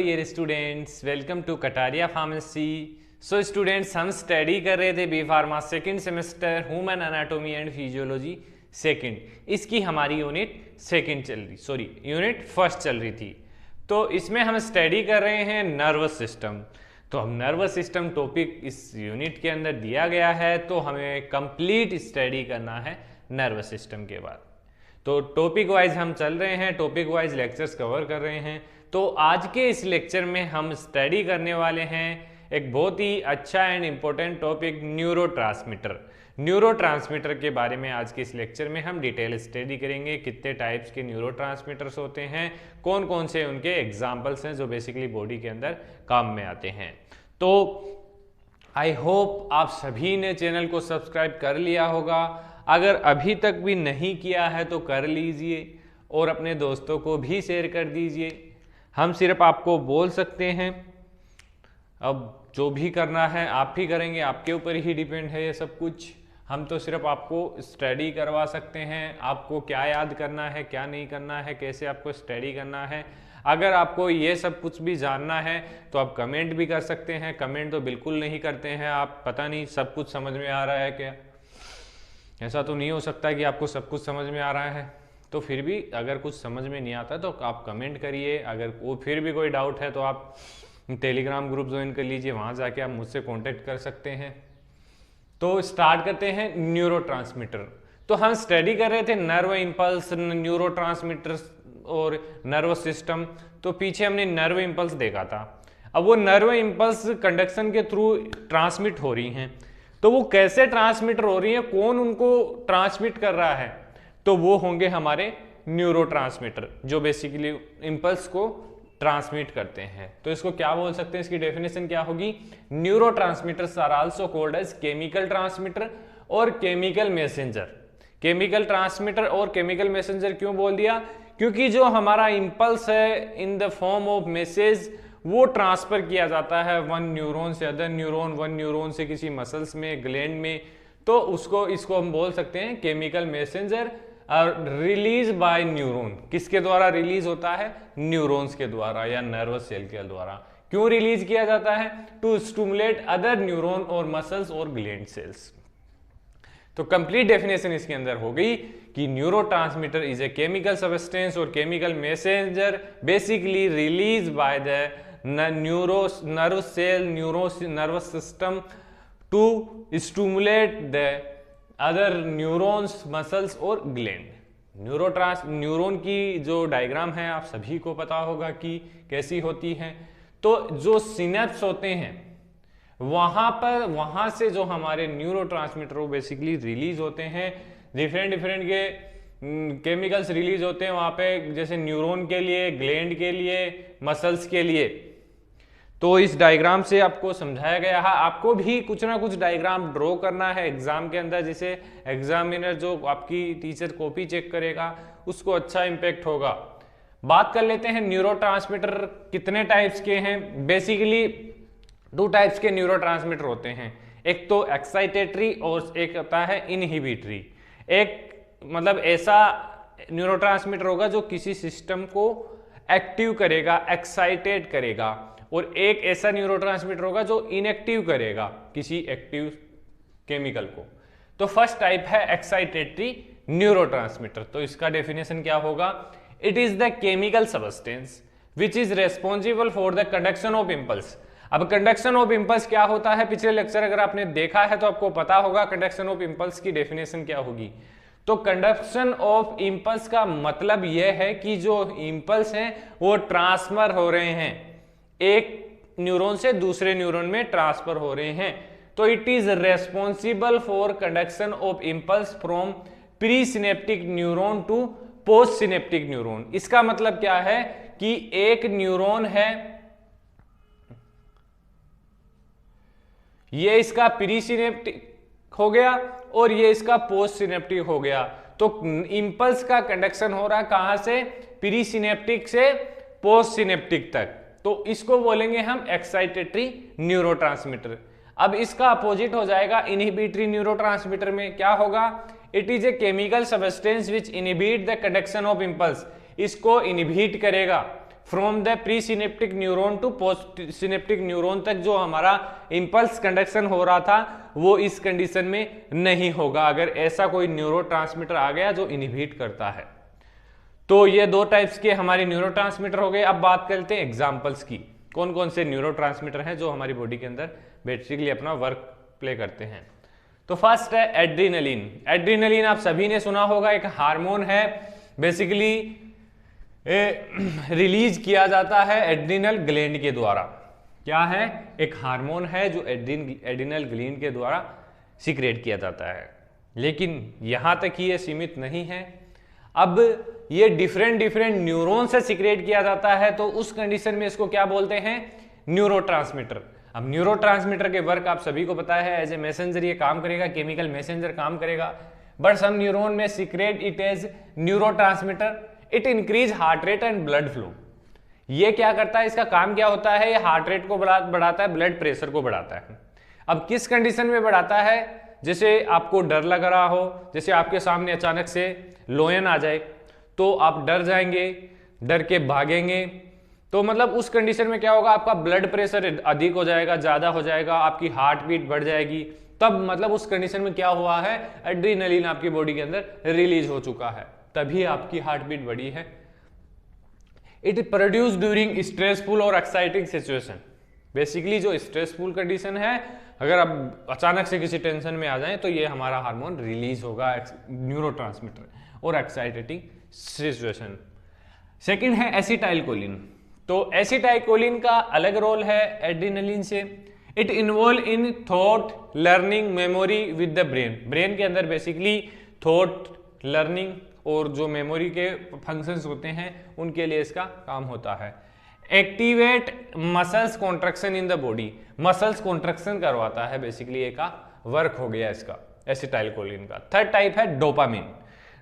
Dear students, welcome to Kataria pharmacy. So students, हम study कर रहे थे B pharma second semester human anatomy and physiology second. इसकी हमारी यूनिट फर्स्ट चल रही थी। तो इसमें हम स्टडी कर रहे हैं नर्वस सिस्टम। तो हम नर्वस सिस्टम टॉपिक इस यूनिट के अंदर दिया गया है, तो हमें कंप्लीट स्टडी करना है नर्वस सिस्टम के बाद। तो टॉपिक वाइज हम चल रहे हैं, टॉपिक वाइज लेक्चर्स कवर कर रहे हैं। तो आज के इस लेक्चर में हम स्टडी करने वाले हैं एक बहुत ही अच्छा एंड इम्पोर्टेंट टॉपिक, न्यूरोट्रांसमीटर के बारे में। आज के इस लेक्चर में हम डिटेल स्टडी करेंगे, कितने टाइप्स के न्यूरोट्रांसमीटर्स होते हैं, कौन कौन से उनके एग्जाम्पल्स हैं जो बेसिकली बॉडी के अंदर काम में आते हैं। तो आई होप आप सभी ने चैनल को सब्सक्राइब कर लिया होगा। अगर अभी तक भी नहीं किया है तो कर लीजिए और अपने दोस्तों को भी शेयर कर दीजिए। हम सिर्फ आपको बोल सकते हैं, अब जो भी करना है आप ही करेंगे, आपके ऊपर ही डिपेंड है ये सब कुछ। हम तो सिर्फ आपको स्टडी करवा सकते हैं, आपको क्या याद करना है, क्या नहीं करना है, कैसे आपको स्टडी करना है। अगर आपको ये सब कुछ भी जानना है तो आप कमेंट भी कर सकते हैं। कमेंट तो बिल्कुल नहीं करते हैं आप, पता नहीं सब कुछ समझ में आ रहा है क्या। ऐसा तो नहीं हो सकता कि आपको सब कुछ समझ में आ रहा है। तो फिर भी अगर कुछ समझ में नहीं आता तो आप कमेंट करिए। अगर वो फिर भी कोई डाउट है तो आप टेलीग्राम ग्रुप ज्वाइन कर लीजिए, वहाँ जाके आप मुझसे कांटेक्ट कर सकते हैं। तो स्टार्ट करते हैं न्यूरोट्रांसमीटर। तो हम स्टडी कर रहे थे नर्व इंपल्स, न्यूरोट्रांसमीटर और नर्वस सिस्टम। तो पीछे हमने नर्व इंपल्स देखा था। अब वो नर्व इंपल्स कंडक्शन के थ्रू ट्रांसमिट हो रही हैं। तो वो कैसे ट्रांसमिट हो रही है, कौन उनको ट्रांसमिट कर रहा है, तो वो होंगे हमारे न्यूरोट्रांसमीटर जो बेसिकली इंपल्स को ट्रांसमिट करते हैं। तो इसको क्या बोल सकते हैं, इसकी डेफिनेशन क्या होगी। Neurotransmitters are also called as chemical transmitter और केमिकल मैसेंजर। केमिकल ट्रांसमीटर और केमिकल मैसेंजर क्यों बोल दिया, क्योंकि जो हमारा इंपल्स है in the form of message वो ट्रांसफर किया जाता है वन न्यूरॉन से अदर न्यूरॉन, वन न्यूरॉन से किसी मसल्स में, ग्लैंड में। तो इसको हम बोल सकते हैं chemical messenger release by neuron. किसके द्वारा रिलीज होता है, न्यूरॉन्स के द्वारा या नर्वस सेल के द्वारा। क्यों रिलीज किया जाता है, टू स्टिमुलेट अदर न्यूरॉन और मसल्स और ग्लैंड सेल्स। तो कंप्लीट डेफिनेशन इसके अंदर हो गई कि neurotransmitter is a chemical substance और chemical messenger basically release by the nerve cell nervous system to stimulate the other neurons, muscles और ग्लैंड। न्यूरॉन की जो डायग्राम है आप सभी को पता होगा कि कैसी होती है। तो जो सिनेप्स होते हैं वहां से जो हमारे न्यूरोट्रांसमीटर वो बेसिकली रिलीज होते हैं। डिफरेंट के केमिकल्स रिलीज होते हैं वहां पे, जैसे न्यूरॉन के लिए, ग्लैंड के लिए, मसल्स के लिए। तो इस डायग्राम से आपको समझाया गया है। आपको भी कुछ ना कुछ डायग्राम ड्रॉ करना है एग्जाम के अंदर, जिसे एग्जामिनर जो आपकी टीचर कॉपी चेक करेगा उसको अच्छा इंपैक्ट होगा। बात कर लेते हैं न्यूरोट्रांसमीटर कितने टाइप्स के हैं। बेसिकली 2 टाइप्स के न्यूरोट्रांसमीटर होते हैं, एक तो एक्साइटेटरी और एक होता है इनहिबिटरी। एक मतलब ऐसा न्यूरोट्रांसमीटर होगा जो किसी सिस्टम को एक्टिव करेगा, एक्साइटेड करेगा, और एक ऐसा न्यूरोट्रांसमीटर होगा जो इनएक्टिव करेगा किसी एक्टिव केमिकल को। तो फर्स्ट टाइप है एक्साइटेटरी न्यूरोट्रांसमीटर। तो इसका डेफिनेशन क्या होगा, it is the chemical substance which is responsible for the conduction of impulse. अब कंडक्शन ऑफ इंपल्स क्या होता है, पिछले लेक्चर अगर आपने देखा है तो आपको पता होगा कंडक्शन ऑफ इंपल्स की डेफिनेशन क्या होगी। तो कंडक्शन ऑफ इंपल्स का मतलब यह है कि जो इंपल्स हैं वो ट्रांसफर हो रहे हैं, एक न्यूरॉन से दूसरे न्यूरॉन में ट्रांसफर हो रहे हैं। तो it is responsible for conduction of impulse from pre synaptic neuron to post synaptic neuron. इसका मतलब क्या है कि एक न्यूरॉन है, ये इसका प्री सिनेप्टिक हो गया और ये इसका पोस्ट सिनेप्टिक हो गया। तो इंपल्स का कंडक्शन हो रहा है कहां से, प्री सिनेप्टिक से पोस्ट सिनेप्टिक तक। तो इसको बोलेंगे हम एक्साइटेटरी न्यूरोट्रांसमीटर। अब इसका अपोजिट हो जाएगा इनहिबिटरी न्यूरोट्रांसमीटर में। क्या होगा, it is a chemical substance which inhibit the conduction of impulse. इसको इनहिबिट करेगा, from the pre synaptic neuron to post synaptic neuron तक जो हमारा इंपल्स कंडक्शन हो रहा था वो इस कंडीशन में नहीं होगा अगर ऐसा कोई न्यूरोट्रांसमीटर आ गया जो इनहिबिट करता है। तो ये दो टाइप्स के हमारे न्यूरोट्रांसमीटर हो गए। अब बात करते हैं एग्जांपल्स की, कौन कौन से न्यूरोट्रांसमीटर हैं जो हमारी बॉडी के अंदर बेसिकली अपना वर्क प्ले करते हैं। तो फर्स्ट है एड्रीनलिन। एड्रीनलिन आप सभी ने सुना होगा, एक हार्मोन है, बेसिकली रिलीज किया जाता है एड्रिनल ग्लैंड के द्वारा। क्या है? एक हार्मोन है जो एड्रिनल ग्लैंड के द्वारा सीक्रेट किया जाता है। लेकिन यहां तक ही ये सीमित नहीं है, अब ये डिफरेंट न्यूरॉन से सीक्रेट किया जाता है, तो उस कंडीशन में इसको क्या बोलते हैं? न्यूरोट्रांसमीटर। अब न्यूरोट्रांसमीटर के वर्क आप सभी को पता है, एज ए मैसेंजर ये काम करेगा, केमिकल मैसेंजर काम करेगा, बट सम न्यूरॉन में secrete it as neurotransmitter, it increase heart rate and blood flow. ये क्या करता है? इसका काम क्या होता है? ये हार्ट रेट को बढ़ाता है, ब्लड प्रेशर को बढ़ाता है। अब किस कंडीशन में बढ़ाता है? जैसे आपको डर लग रहा हो, जैसे आपके सामने अचानक से लोयन आ जाए तो आप डर जाएंगे, डर के भागेंगे, तो मतलब उस कंडीशन में क्या होगा? आपका ब्लड प्रेशर अधिक हो जाएगा, ज्यादा हो जाएगा, आपकी हार्ट बीट बढ़ जाएगी। तब मतलब उस कंडीशन में क्या हुआ है? एड्रीनलिन आपकी बॉडी के अंदर रिलीज हो चुका है, तभी आपकी हार्ट बीट बढ़ी है। इट प्रोड्यूस ड्यूरिंग स्ट्रेसफुल और एक्साइटिंग सिचुएशन। बेसिकली जो स्ट्रेसफुल कंडीशन है, अगर आप अचानक से किसी टेंशन में आ जाएं तो ये हमारा हार्मोन रिलीज होगा, न्यूरोट्रांसमीटर, और एक्साइटिंग सिचुएशन। सेकंड है एसिटाइलकोलिन। तो एसिटाइलकोलिन का अलग रोल है एड्रिनलिन से। It involve in thought, learning, memory with the brain. Brain के अंदर बेसिकली थॉट, लर्निंग और जो मेमोरी के फंक्शंस होते हैं उनके लिए इसका काम होता है। Activate muscles contraction in the body. Muscles contraction करवाता है, बेसिकली ये का वर्क हो गया इसका एसिटाइलकोलिन का। थर्ड टाइप है डोपामिन।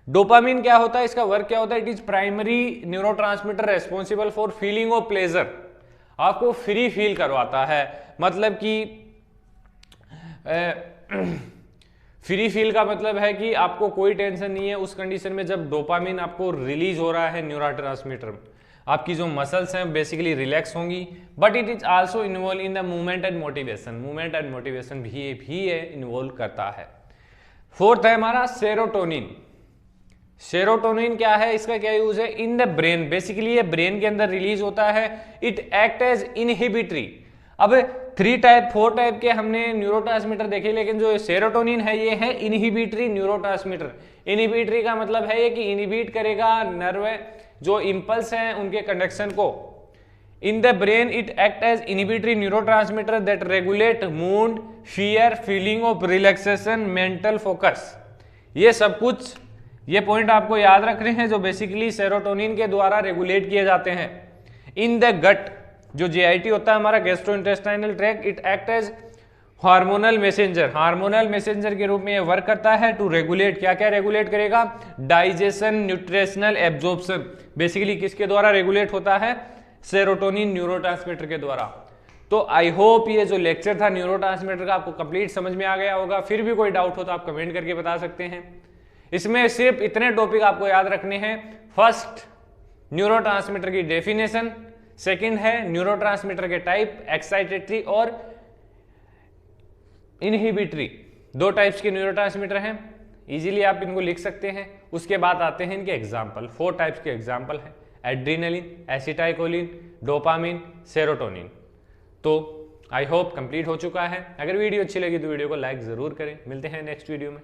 डोपामिन क्या होता है? इसका वर्क क्या होता है? It is primary neurotransmitter responsible for feeling of pleasure. आपको फ्री फील करवाता है, मतलब कि फ्री फील का मतलब है कि आपको कोई टेंशन नहीं है उस कंडीशन में जब डोपामिन आपको रिलीज हो रहा है न्यूरोट्रांसमीटर। आपकी जो मसल्स हैं बेसिकली रिलैक्स होंगी, but it is also involve in the movement and motivation. Movement and motivation भी इन्वॉल्व करता है। फोर्थ है हमारा सेरोटोनिन। सेरोटोनिन क्या है? इसका क्या यूज है? In the brain. बेसिकली ये ब्रेन के अंदर रिलीज होता है। It act as inhibitory. अब 4 टाइप के हमने न्यूरोट्रांसमीटर देखे, लेकिन जो सेरोटोनिन है ये है इनहिबिटरी न्यूरोट्रांसमीटर। इनहिबिटरी का मतलब है ये कि इनहिबिट करेगा नर्व जो इंपल्स हैं उनके कंडक्शन को। In the brain it act as inhibitory neurotransmitter that regulate mood, fear, feeling of relaxation, mental focus. ये सब कुछ, ये पॉइंट आपको याद रखने हैं जो बेसिकली सेरोटोनिन के द्वारा रेगुलेट किए जाते हैं। इन द गट, जो जीआईटी होता है हमारा gastrointestinal tract, it act as hormonal messenger. Hormonal messenger के रूप में ये वर्क करता है टू रेगुलेट। क्या क्या रेगुलेट करेगा? Digestion, nutritional absorption. बेसिकली किसके द्वारा रेगुलेट होता है? सेरोटोनिन न्यूरोट्रांसमीटर के द्वारा। तो आई होप ये जो लेक्चर था न्यूरोट्रांसमीटर का आपको कंप्लीट समझ में आ गया होगा। फिर भी कोई डाउट हो तो आप कमेंट करके बता सकते हैं। इसमें सिर्फ इतने टॉपिक आपको याद रखने हैं। फर्स्ट, न्यूरोट्रांसमीटर की डेफिनेशन। सेकंड है न्यूरोट्रांसमीटर के टाइप, एक्साइटेटरी और इनहिबिटरी। 2 टाइप्स के न्यूरोट्रांसमीटर हैं, इजीली आप इनको लिख सकते हैं। उसके बाद आते हैं इनके एग्जाम्पल। 4 टाइप्स के एग्जाम्पल हैं, एड्रीनलिन, एसिटाइलकोलिन, डोपामिन, सेरोटोनिन। तो आई होप कंप्लीट हो चुका है। अगर वीडियो अच्छी लगी तो वीडियो को लाइक जरूर करें। मिलते हैं नेक्स्ट वीडियो में।